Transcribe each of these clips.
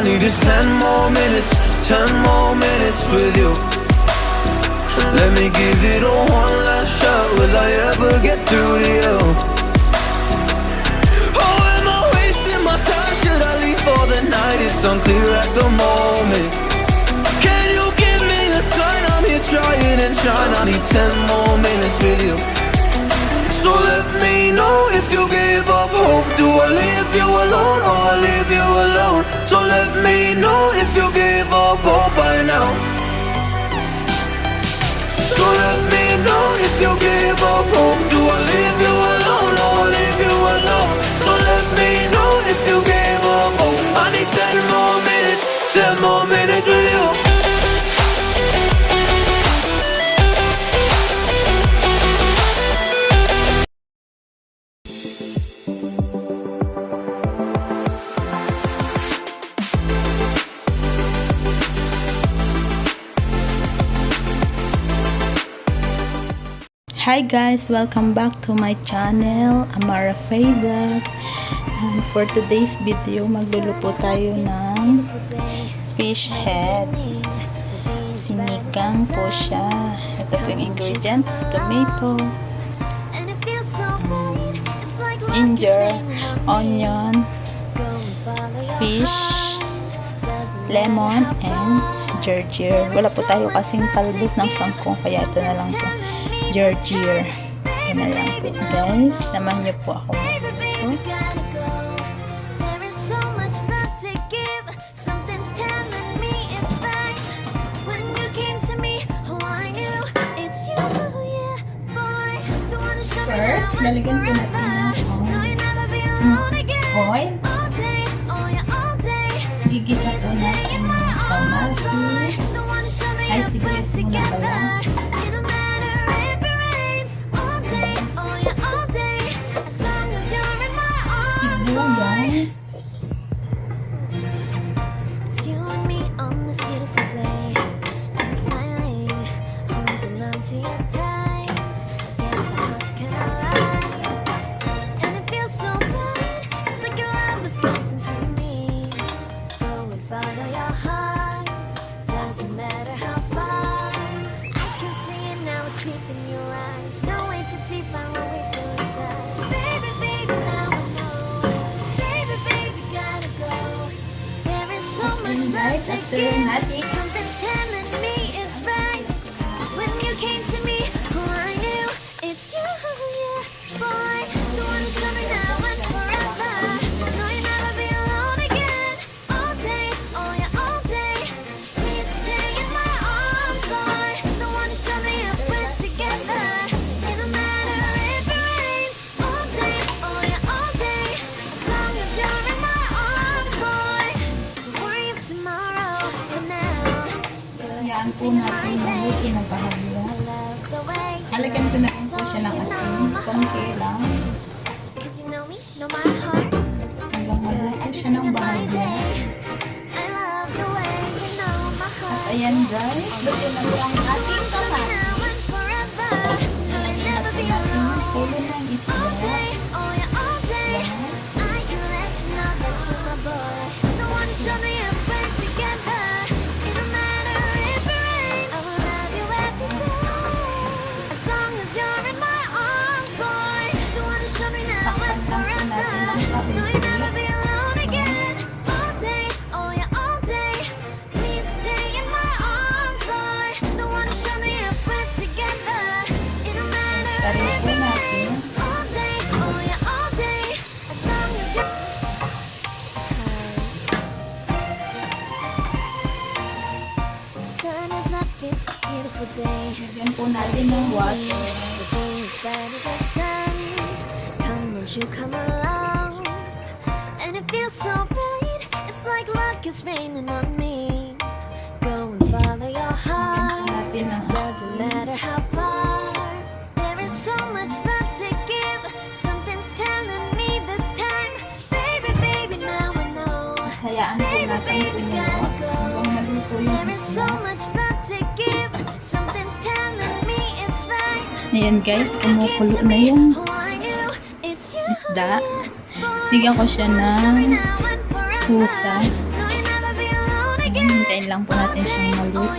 need is 10 more minutes, 10 more minutes with you. Let me give it a one last shot. Will I ever get through to you? Oh, am I wasting my time? Should I leave for the night? It's unclear at the moment. Can you give me a sign? I'm here trying and trying. I need 10 more minutes with you. So let me know if you gave up hope. Do I leave you alone or I leave you alone? So let me know if you gave up hope by now. So let me know if you gave up hope. Do I leave you alone or I leave you alone? So let me know if you gave up hope. I need 10 more minutes, 10 more minutes with you. Hi guys, welcome back to my channel, Amara Favorite. And for today's video, magluluto tayo ng fish head. Sinigang po siya. Ito po yung ingredients: tomato, ginger, onion, fish, lemon, and ginger. Wala po tayo kasing talbos ng kangkong, kaya ito na lang po. Ginger. Yan na lang po guys. Samahan niyo po ako magluto. First, lalagyan po natin ng oil. Gigisa po natin ng kamatis. Ay, sibuyas muna pala. It's you and me on this beautiful day. I'm smiling, holding on to your tight. Yes, how much can I lie? And it feels so good. It's like your love was given to me. Go and follow your heart. Doesn't matter how far. I can see it now, it's deep in your eyes. No way to define what we feel inside. Baby, baby, now I know. Baby, baby, gotta go. There is so much love to give. Something's telling me it's right. When you came to me, oh, I knew it's you, yeah, boy. The one who showed me now and forever. I know you'll never be alone again. All day, oh yeah, all day. Please stay in my arms, boy. The one who showed me up we're together. It don't matter if it rains. All day, oh yeah, all day. As long as you're in my arms, boy. Don't worry of tomorrow. For now, Hayaan po natin mabuti na bahagyo. I love the way. Halagyan ko na rin po siya ng asin. Konti lang. Cause you know me, know my heart. Hanggang mabuti siya ng bahagyo. I love the way you know my At heart. ayan guys, luto na po ang ating Show me kamatis. now and forever. I'll Lagyan never natin be natin alone. ng pulo ng isda. All day, oh yeah, all day. I can let you know that you're my boy. The one who showed me up when together. It don't matter if it rains. I will love you every day. As long as you're in my arms, boy. The one who showed me now and forever. No, you'll never be alone again. All day, oh yeah, all day. Please stay in my arms, boy. The one who showed me up when together. It don't matter Tarin if po it natin. rains. All day, oh yeah, all day. As long as you. The sun is up, it's a beautiful day. Lagyan po natin ng water. The day is bright as the sun. Come, won't you come along? And it feels so right. It's like luck is raining on me. Go and follow your heart. Natin ang Doesn't matter how far. There is so much love to give. Something's telling me this time. Baby, baby, now I know. hayaan po natin kumulo hanggang maluto yung There is so isda. much love to give. Something's telling me it's right. Ayan guys, kumukulo na yung isda. Bigyan ko siya ng pusa. Ayan, hintayin lang po natin siyang maluto.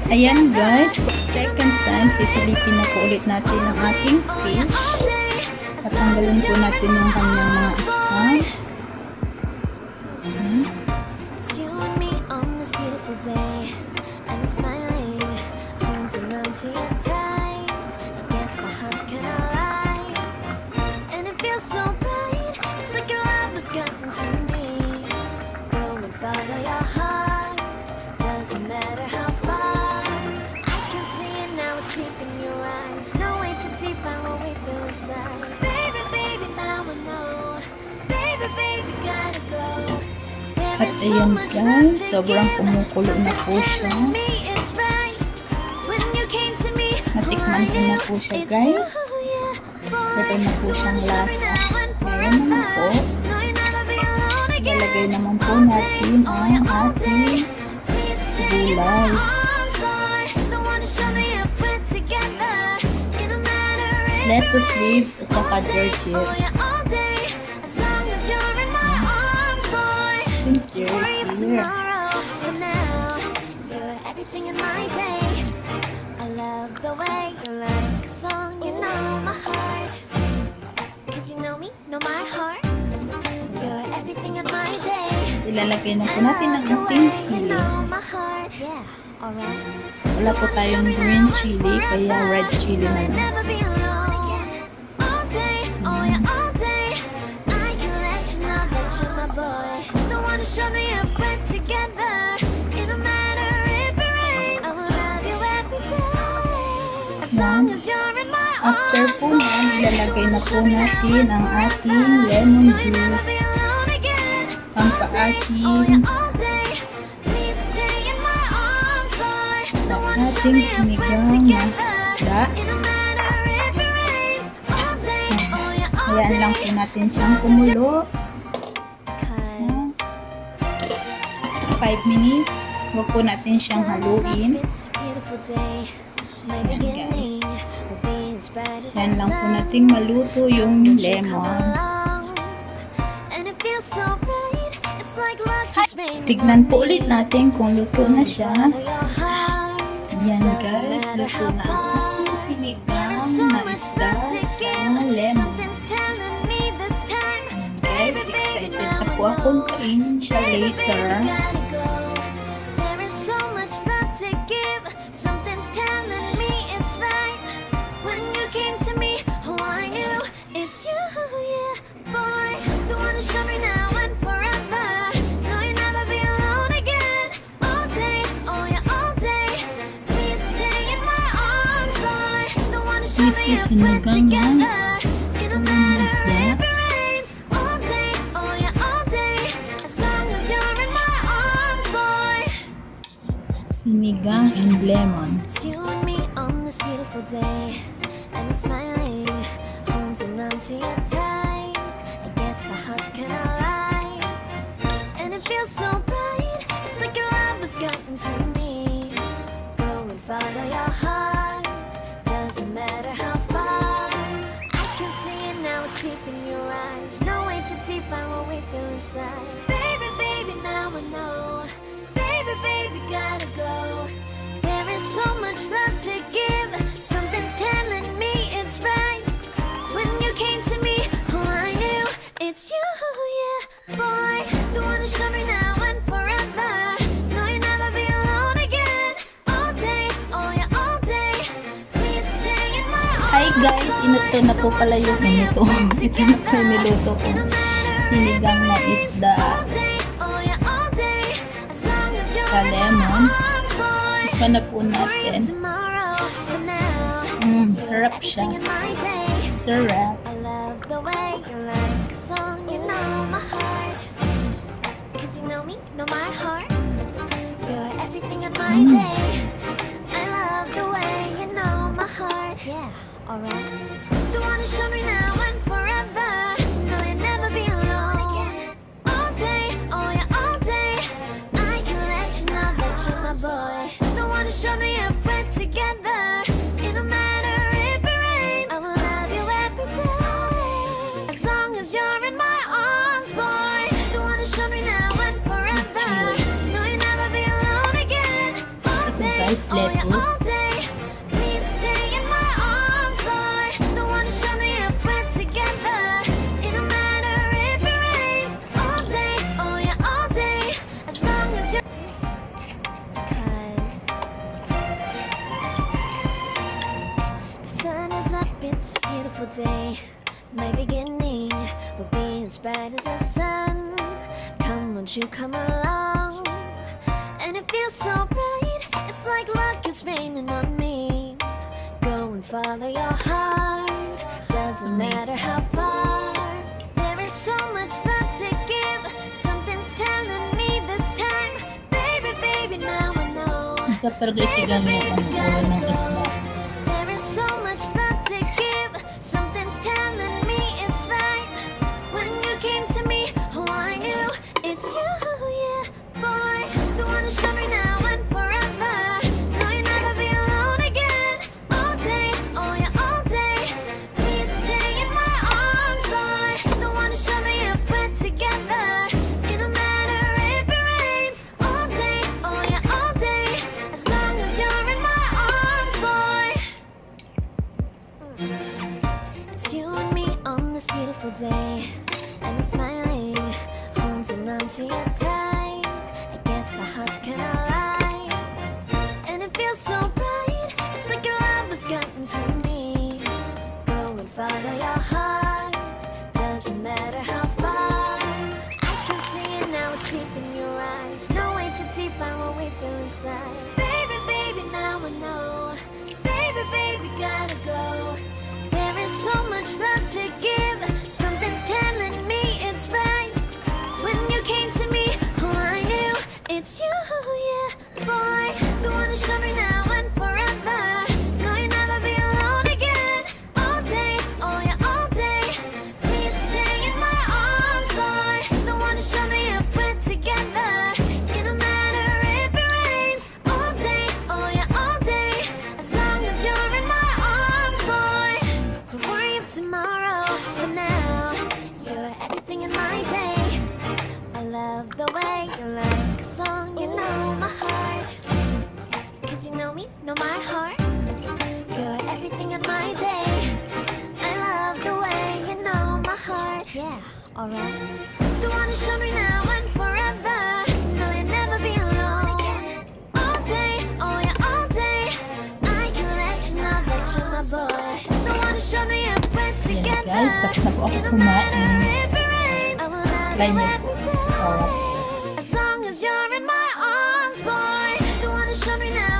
Ayan guys, second time sisilipin na po ulit natin ang ating fish. At tanggalin po natin yung kanyang mga isda. It's you and me on this beautiful day, and it's smiling, holding on to your time. I guess our hearts can align, and it feels so bright. It's like your love has gotten to me. Go and follow your heart, doesn't matter how far. I can see it now, it's deep in your eyes. No way to define what we feel inside. Baby, baby, now I know. Baby, baby, gotta go. At ayan guys, sobrang kumukulo na po siya. Natikman ko na po siya guys. Ito na po siyang lasa. Ngayon naman po, ilalagay naman po natin ang ating gulay. Lettuce leaves at saka gergeer. Tomorrow, for now, you're everything in my day. I love the way you like a song, you know my heart. Cause you know me, know my heart. You're everything in my day. Ilalagay na po natin ang ating sili. Yeah, alright. Wala po tayong green chili, kaya red chili na lang. Never be alone again. All day, oh yeah, all day. I can let you know that you're my boy. The one who showed me a friend together. It don't matter if it rains. I will love you every day. As long as you're in my After arms, po na, ilalagay na po natin ang ating lemon never be juice, alone again. pampaasim, All day, please stay in my arms, boy. The sa one who showed ating me a friend sinigang na together. isda. It don't matter if it rains. All day, oh yeah, all Hayaan lang po natin siyang kumulo. 5 minutes. Huwag po natin siyang haluin. Ayan guys. Yan lang po natin maluto yung lemon. Tignan po ulit natin kung luto na siya. Yan guys, luto na ang ating sinigang na isda sa lemon. Guys, excited na po akong kainin siya later. There is so much love to give. Something's telling me it's right. When you came to me, oh, I knew it's you, yeah, boy. The one who showed me now and forever. No, you'll never be alone again. All day, oh yeah, all day. Please stay in my arms, boy. The one who showed me a friend together. It don't matter if it rains. All day, oh yeah, all day. As long as you're in my arms, boy. Sinigang and lemon. It's you and me on this beautiful day, and it's smiling, holding on to your tight. I guess our hearts can align, and it feels so bright. It's like your love has gotten to me. Go and follow your heart, doesn't matter how far. I can see it now, it's deep in your eyes. No way to define what we feel inside. Baby, baby, now I know. Baby, baby, gotta go. There is so much love to give. Something's telling me it's right. When you came to me, oh, I knew it's you, yeah, boy. The one who showed me now and forever. No, you'll never be alone again. All day, oh yeah, all day. Please stay in my arms. Hi guys, inuto na po pala yung ito. Ito na po yung niluto ko. Sinigang na isda Oh yeah, all day. As long as you're sa lemon. arms, boy. Ipa na po natin. Tomorrow, for now. Sarap siya. Everything in my day. Sarap. I love the way you like a song, you know my heart. Cause you know me, know my heart. You're everything in my day. I love the way you know my heart. Yeah, alright. The one who showed me now and forever. No, you'll never be alone again. All day, oh yeah, all day. I can let you know that you're my boy. The one who showed me a friend together. It don't matter if it rains. I will love you every day. As long as you're in my arms. as bright as the sun. Come, won't you come along? And it feels so bright, it's like luck is raining on me. Go and follow your heart, doesn't matter how far. There is so much love to give, something's telling me this time. Baby, baby, now I know. Isa talaga isigang yung ulo ng isda. There is so much love to give, something's telling me it's right. When you came to me, oh I knew it's you, yeah, boy. The one who showed me now and forever. No, you'll never be alone again. All day, oh yeah, all day. Please stay in my arms, boy. The one who showed me if we're together. It don't matter if it rains. All day, oh yeah, all day. As long as you're in my arms, boy. It's you and me on this beautiful day, and we're smiling, holding on to your tight. I guess our hearts can align, and it feels so bright. It's like your love has gotten to me. Go and follow your heart, doesn't matter how far. I can see it now, it's deep in your eyes. No way to define what we feel inside. Baby, baby, now I know. Baby, baby, gotta go. There is so much love to give, something's telling me it's right. When you came to me, oh I knew it's you, yeah, boy. The one who showed me now and forever. No, you'll never be alone again. All day, oh yeah, all day. Please stay in my arms, boy. The one who showed me if we're together. It don't matter if it rains. All day, oh yeah, all day. As long as you're in my arms, boy. Don't worry of tomorrow. For now, you're everything in my day. I love the way you like a song. You know my heart, 'cause you know me, know my heart. You're everything in my day. I love the way you know my heart. Yeah, alright. The one who showed me now and forever. No, you'll never be alone. All day, oh yeah, all day. I can let you know that you're my boy. The one who showed me if we're Ayan together. guys, tapos na po ako It don't matter kumain. if it rains. I will love Try you niyo every po. day. Sarap. As long as you're in my arms, boy. The one who showed me now